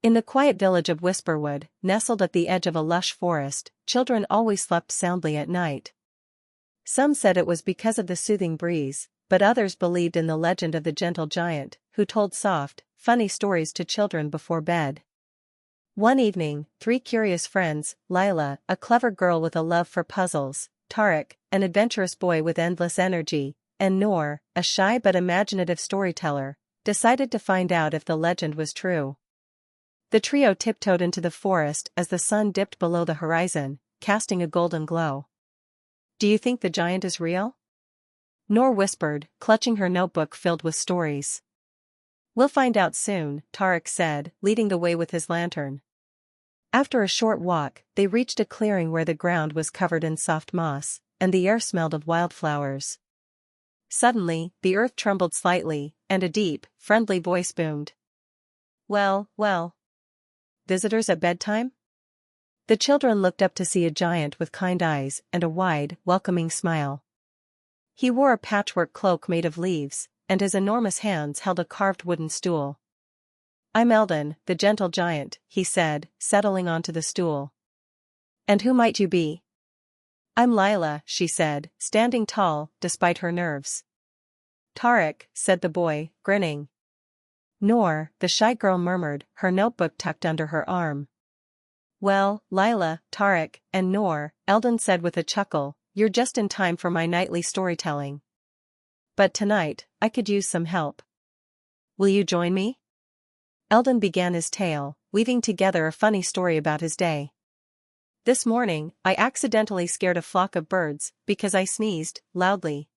In the quiet village of Whisperwood, nestled at the edge of a lush forest, children always slept soundly at night. Some said it was because of the soothing breeze, but others believed in the legend of the gentle giant, who told soft, funny stories to children before bed. One evening, three curious friends, Lila, a clever girl with a love for puzzles, Tarek, an adventurous boy with endless energy, and Noor, a shy but imaginative storyteller, decided to find out if the legend was true. The trio tiptoed into the forest as the sun dipped below the horizon, casting a golden glow. "Do you think the giant is real?" Noor whispered, clutching her notebook filled with stories. "We'll find out soon," Tarek said, leading the way with his lantern. After a short walk, they reached a clearing where the ground was covered in soft moss, and the air smelled of wildflowers. Suddenly, the earth trembled slightly, and a deep, friendly voice boomed. "Well, well. Visitors at bedtime?" The children looked up to see a giant with kind eyes and a wide, welcoming smile. He wore a patchwork cloak made of leaves, and his enormous hands held a carved wooden stool. "I'm Eldon, the gentle giant," he said, settling onto the stool. "And who might you be?" "I'm Lila," she said, standing tall, despite her nerves. "Tarek," said the boy, grinning. Noor, the shy girl murmured, her notebook tucked under her arm. "Well, Lila, Tarek, and Noor," Eldon said with a chuckle, "you're just in time for my nightly storytelling. But tonight, I could use some help. Will you join me?" Eldon began his tale, weaving together a funny story about his day. "This morning, I accidentally scared a flock of birds because I sneezed loudly.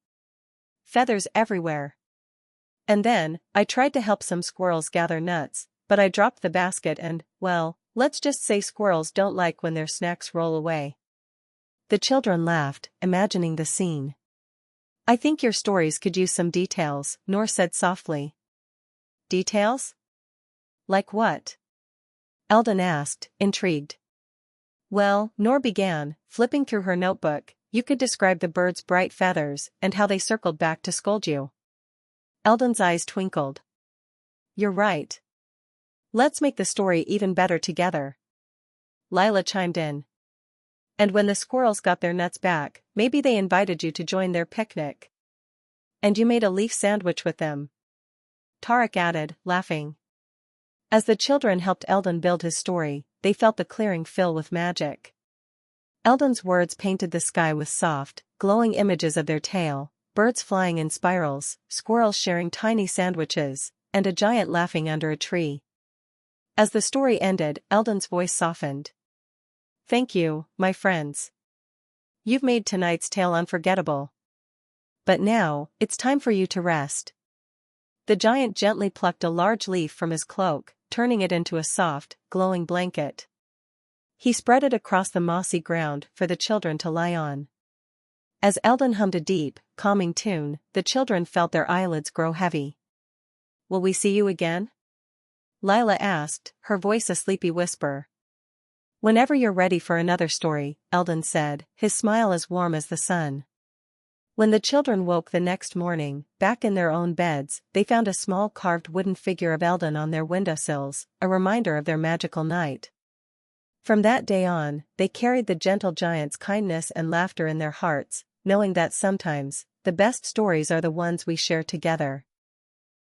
Feathers everywhere. And then, I tried to help some squirrels gather nuts, but I dropped the basket and, well, let's just say squirrels don't like when their snacks roll away." The children laughed, imagining the scene. "I think your stories could use some details," Noor said softly. "Details? Like what?" Eldon asked, intrigued. "Well," Noor began, flipping through her notebook, "you could describe the birds' bright feathers and how they circled back to scold you." Eldon's eyes twinkled. "You're right. Let's make the story even better together." Lila chimed in. "And when the squirrels got their nuts back, maybe they invited you to join their picnic. And you made a leaf sandwich with them," Tarek added, laughing. As the children helped Eldon build his story, they felt the clearing fill with magic. Eldon's words painted the sky with soft, glowing images of their tale, birds flying in spirals, squirrels sharing tiny sandwiches, and a giant laughing under a tree. As the story ended, Eldon's voice softened. "Thank you, my friends. You've made tonight's tale unforgettable. But now, it's time for you to rest." The giant gently plucked a large leaf from his cloak, turning it into a soft, glowing blanket. He spread it across the mossy ground for the children to lie on. As Eldon hummed a deep, calming tune, the children felt their eyelids grow heavy. "Will we see you again?" Lila asked, her voice a sleepy whisper. "Whenever you're ready for another story," Eldon said, his smile as warm as the sun. When the children woke the next morning, back in their own beds, they found a small carved wooden figure of Eldon on their windowsills, a reminder of their magical night. From that day on, they carried the gentle giant's kindness and laughter in their hearts, knowing that sometimes, the best stories are the ones we share together.